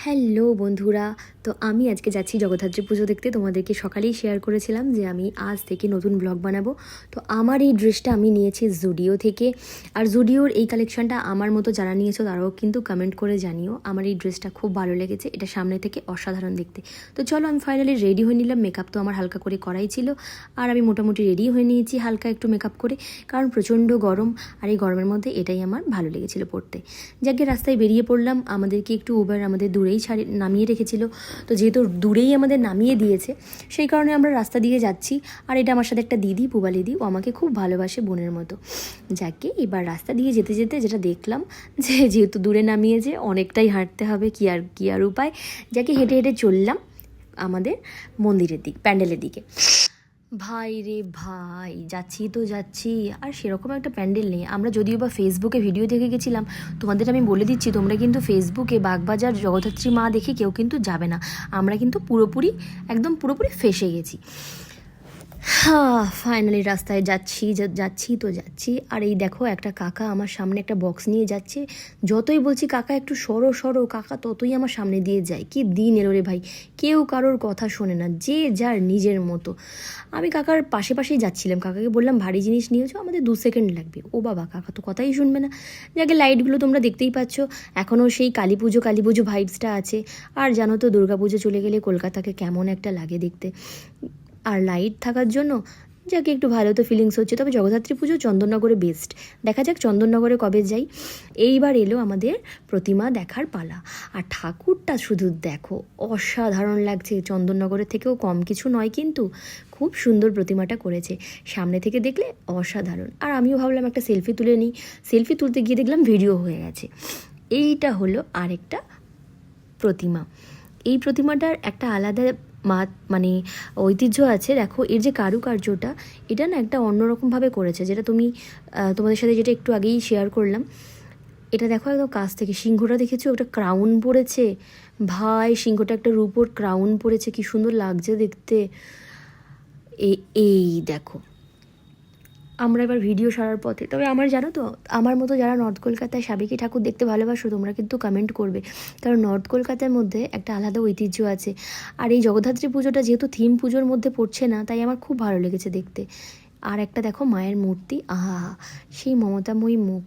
Hello বন্ধুরা, তো আমি আজকে যাচ্ছি জগদ্ধাত্রী পুজো দেখতে। তোমাদেরকে সকালেই শেয়ার করেছিলাম যে আমি আজ থেকে নতুন ব্লগ বানাবো। তো আমার এই ড্রেসটা আমি নিয়েছি জুডিও থেকে। আর জুডিওর এই কালেকশনটা আমার মতো যারা নিয়েছো তারাও কিন্তু কমেন্ট করে জানিও। আমার এই ড্রেসটা খুব ভালো লেগেছে, এটা সামনে থেকে অসাধারণ দেখতে। তো চলো আমি ফাইনালি রেডি হয়ে নিলাম। মেকআপ তো আমার হালকা করে করাই ছিল, আর আমি মোটামুটি রেডি হয়ে নিয়েছি হালকা একটু মেকআপ করে, কারণ প্রচণ্ড গরম। আর এই গরমের মধ্যে এটাই আমার ভালো লেগেছিলো পরতে। যাকে রাস্তায় বেরিয়ে পড়লাম। আমাদেরকে একটু উবার আমাদের দূরেই নামিয়ে রেখেছিল, তো যেহেতু দূরেই আমাদের নামিয়ে দিয়েছে সেই কারণে আমরা রাস্তা দিয়ে যাচ্ছি। আর এটা আমার সাথে একটা দিদি, পুবালিদি, ও আমাকে খুব ভালোবাসে বোনের মতো। যাকে এবার রাস্তা দিয়ে যেতে যেতে যেটা দেখলাম যে যেহেতু দূরে নামিয়েছে অনেকটাই হাঁটতে হবে, কি আর উপায়। যাকে হেঁটে হেঁটে চললাম আমাদের মন্দিরের দিক, প্যান্ডেলের দিকে। ভাই রে ভাই, যাচ্ছি তো যাচ্ছি, আর সেরকম একটা প্যান্ডেল নেই। আমরা যদিও বা ফেসবুকে ভিডিও দেখে গেছিলাম, তোমাদের আমি বলে দিচ্ছি তোমরা কিন্তু ফেসবুকে বাগবাজার জগদ্ধাত্রী মা দেখে কেউ কিন্তু যাবে না। আমরা কিন্তু পুরোপুরি ফেঁসে গেছি। ফাইনালি রাস্তায় যাচ্ছি। আর এই দেখো একটা কাকা আমার সামনে একটা বক্স নিয়ে যাচ্ছে। যতই বলছি কাকা একটু সরো কাকা, ততই আমার সামনে দিয়ে যায়। কি দিন এলো রে ভাই, কেউ কারোর কথা শোনে না, যে যার নিজের মতো। আমি কাকার পাশেই যাচ্ছিলাম, কাকাকে বললাম ভারী জিনিস নিয়েছো, আমাদের 2 সেকেন্ড লাগবে। ও বাবা, কাকা তো কথাই শুনবে না। যাকে লাইটগুলো তোমরা দেখতেই পাচ্ছ, এখনও সেই কালী পুজো ভাইবসটা আছে। আর জানো তো দুর্গাপুজো চলে গেলে কলকাতাকে কেমন একটা লাগে দেখতে। আর লাইট থাকার জন্য যাকে একটু ভালো তো ফিলিংস হচ্ছে। তবে জগদ্ধাত্রী পুজো চন্দননগরে বেস্ট। দেখা যাক চন্দননগরে কবে যাই। এইবার এলো আমাদের প্রতিমা দেখার পালা। আর ঠাকুরটা শুধু দেখো, অসাধারণ লাগছে। চন্দননগরের থেকেও কম কিছু নয়, কিন্তু খুব সুন্দর প্রতিমাটা করেছে। সামনে থেকে দেখলে অসাধারণ। আর আমিও ভাবলাম একটা সেলফি তুলে নিই। সেলফি তুলতে গিয়ে দেখলাম ভিডিও হয়ে গেছে। এইটা হলো আরেকটা প্রতিমা। এই প্রতিমাটার একটা আলাদা মানে ঐতিহ্য আছে। দেখো এর যে কারুকার্যটা, এটা না একটা অন্যরকমভাবে করেছে, যেটা তোমাদের সাথে যেটা একটু আগেই শেয়ার করলাম। এটা দেখো একদম কাছ থেকে সিংহটা দেখেছো, ওটা ক্রাউন পড়েছে। ভাই সিংহটা একটা রূপোর ক্রাউন পড়েছে, কি সুন্দর লাগছে দেখতে। এই দেখো, আমরা এবার ভিডিও সারার পথে। তবে আমার জানো তো, আমার মতো যারা নর্থ কলকাতায় সাবেকি ঠাকুর দেখতে ভালোবাসো তোমরা কিন্তু কমেন্ট করবে, কারণ নর্থ কলকাতার মধ্যে একটা আলাদা ঐতিহ্য আছে। আর এই জগদ্ধাত্রী পুজোটা যেহেতু থিম পুজোর মধ্যে পড়ছে না, তাই আমার খুব ভালো লেগেছে দেখতে। আর একটা দেখো মায়ের মূর্তি, আহা, সেই মমতাময়ী মুখ।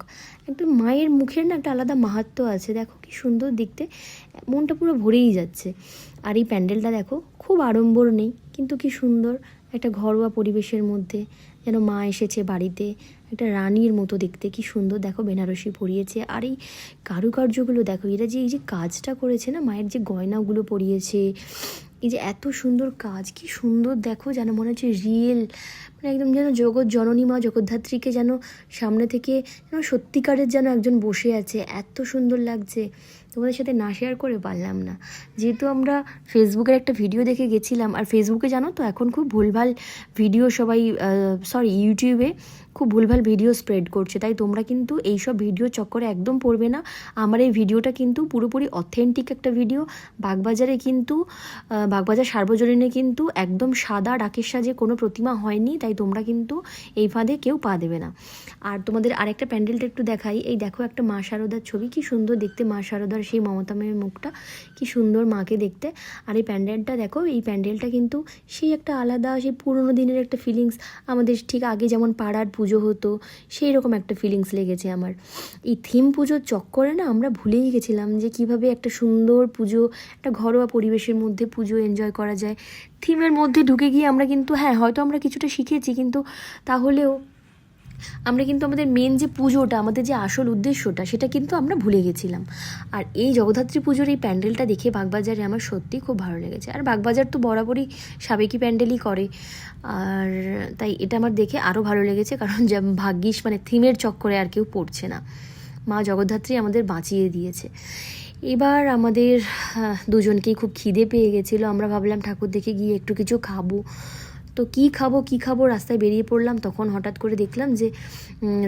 একদম মায়ের মুখের না একটা আলাদা মাহাত্ম্য আছে। দেখো কি সুন্দর দেখতে, মনটা পুরো ভরেই যাচ্ছে। আর এই প্যান্ডেলটা দেখো, খুব আড়ম্বর নেই, কিন্তু কি সুন্দর একটা ঘরোয়া পরিবেশের মধ্যে, যেন মা এসেছে বাড়িতে। একটা রানীর মতো দেখতে, কি সুন্দর দেখো বেনারসি পরিয়েছে। আর এই কারুকার্যগুলো দেখো, এরা যে এই যে কাজটা করেছে না, মায়ের যে গয়নাগুলো পরিয়েছে, এই যে এত সুন্দর কাজ, কি সুন্দর দেখো, যেন মনে হচ্ছে রিয়েল, মানে একদম যেন জগৎ জননী মা জগদ্ধাত্রীকে যেন সামনে থেকে যেন সত্যিকারের যেন একজন বসে আছে। এত সুন্দর লাগছে, তোমাদের সাথে না শেয়ার করে পারলাম না। যেহেতু আমরা ফেসবুকের একটা ভিডিও দেখে গেছিলাম, আর ফেসবুকে জানো তো এখন খুব ভুলভাল ভিডিও সবাই, ইউটিউবে খুব ভুলভাল ভিডিও স্প্রেড করছে, তাই তোমরা কিন্তু এইসব ভিডিও চক্করে একদম পড়বে না। আমার এই ভিডিওটা কিন্তু পুরোপুরি অথেন্টিক একটা ভিডিও। বাগবাজার সার্বজনীনে কিন্তু একদম সাদা ডাকের সাজে কোনো প্রতিমা হয়নি, তাই তোমরা কিন্তু এই ফাঁদে কেউ পা দেবে না। আর তোমাদের আরেকটা প্যান্ডেলটা একটু দেখাই। এই দেখো একটা মা শারদার ছবি, কি সুন্দর দেখতে মা শারদার সেই মমতাময়ের মুখটা, কি সুন্দর মাকে দেখতে। আর এই প্যান্ডেলটা দেখো, এই প্যান্ডেলটা কিন্তু সেই একটা আলাদা, সেই পুরোনো দিনের একটা ফিলিংস। আমাদের ঠিক আগে যেমন পাড়ার পুজো হতো, সেই রকম একটা ফিলিংস লেগেছে আমার। এই থিম পুজোর চক্করে না আমরা ভুলেই গেছিলাম যে কিভাবে একটা সুন্দর পুজো, একটা ঘরোয়া পরিবেশের মধ্যে পুজো এনজয় করা যায়। থিমের মধ্যে ঢুকে গিয়ে আমরা কিন্তু, হ্যাঁ হয়তো আমরা কিছুটা শিখেছি, কিন্তু তাহলেও আমরা কিন্তু আমাদের মেন যে পুজোটা, আমাদের যে আসল উদ্দেশ্যটা, সেটা কিন্তু আমরা ভুলে গেছিলাম। আর এই জগদ্ধাত্রী পুজোর এই প্যান্ডেলটা দেখে বাগবাজারে আমার সত্যিই খুব ভালো লেগেছে। আর বাগবাজার তো বরাবরই সাবেকি প্যান্ডেলই করে, আর তাই এটা আমার দেখে আরও ভালো লেগেছে, কারণ যা ভাগ্যিস মানে থিমের চক্করে আর কেউ পড়ছে না। মা জগদ্ধাত্রী আমাদের বাঁচিয়ে দিয়েছে। এবার আমাদের দুজনকেই খুব খিদে পেয়ে গেছিলো। আমরা ভাবলাম ঠাকুর দেখে গিয়ে একটু কিছু খাবো। তো কী খাবো রাস্তায় বেরিয়ে পড়লাম। তখন হঠাৎ করে দেখলাম যে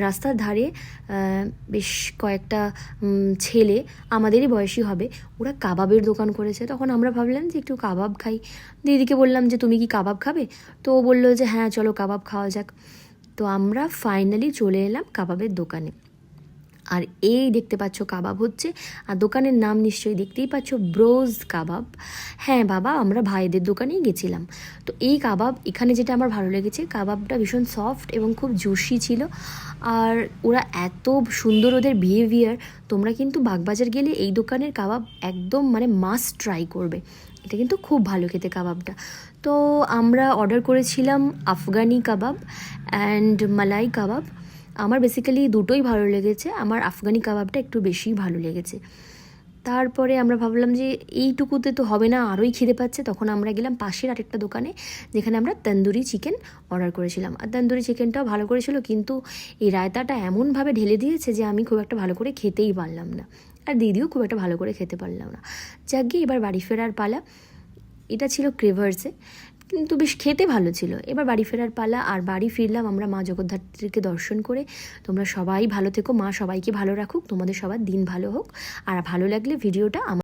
রাস্তার ধারে বেশ কয়েকটা ছেলে, আমাদেরই বয়সী হবে, ওরা কাবাবের দোকান করেছে। তখন আমরা ভাবলাম যে একটু কাবাব খাই। দিদিকে বললাম যে তুমি কি কাবাব খাবে? তো ও বললো যে হ্যাঁ চলো কাবাব খাওয়া যাক। তো আমরা ফাইনালি চলে এলাম কাবাবের দোকানে। আর এই দেখতে পাচ্ছ কাবাব হচ্ছে, আর দোকানের নাম নিশ্চয়ই দেখতেই পাচ্ছ, ব্রোজ কাবাব। হ্যাঁ বাবা, আমরা ভাইদের দোকানেই গেছিলাম। তো এই কাবাব এখানে যেটা আমার ভালো লেগেছে, কাবাবটা ভীষণ সফট এবং খুব জুসি ছিল। আর ওরা এত সুন্দর ওদের বিহেভিয়ার, তোমরা কিন্তু বাগবাজার গেলে এই দোকানের কাবাব একদম মানে মাস্ট ট্রাই করবে। এটা কিন্তু খুব ভালো খেতে কাবাবটা। তো আমরা অর্ডার করেছিলাম আফগানি কাবাব অ্যান্ড মালাই কাবাব। আমার বেসিক্যালি দুটোই ভালো লেগেছে, আমার আফগানি কাবাবটা একটু বেশি ভালো লেগেছে। তারপরে আমরা ভাবলাম যে এইটুকুতে তো হবে না, আরোই খিদে পাচ্ছে। তখন আমরা গেলাম পাশের আরেকটা দোকানে, যেখানে আমরা তন্দুরি চিকেন অর্ডার করেছিলাম। আর তন্দুরি চিকেনটাও ভালো করেছিল, কিন্তু এই রায়তাটা এমনভাবে ঢেলে দিয়েছে যে আমি খুব একটা ভালো করে খেতেই পারলাম না, আর দিদিও খুব একটা ভালো করে খেতে পারলাম না। যাক গিয়ে এবার বাড়ি ফেরার পালা। এটা ছিল ক্রেভার্সে, কিন্তু বেশ খেতে ভালো ছিল। এবার বাড়ি ফেরার পালা, আর বাড়ি ফিরলাম আমরা মা জগদ্ধাত্রীকে দর্শন করে। তোমরা সবাই ভালো থেকো, মা সবাইকে ভালো রাখুক, তোমাদের সবার দিন ভালো হোক। আর ভালো লাগলে ভিডিওটা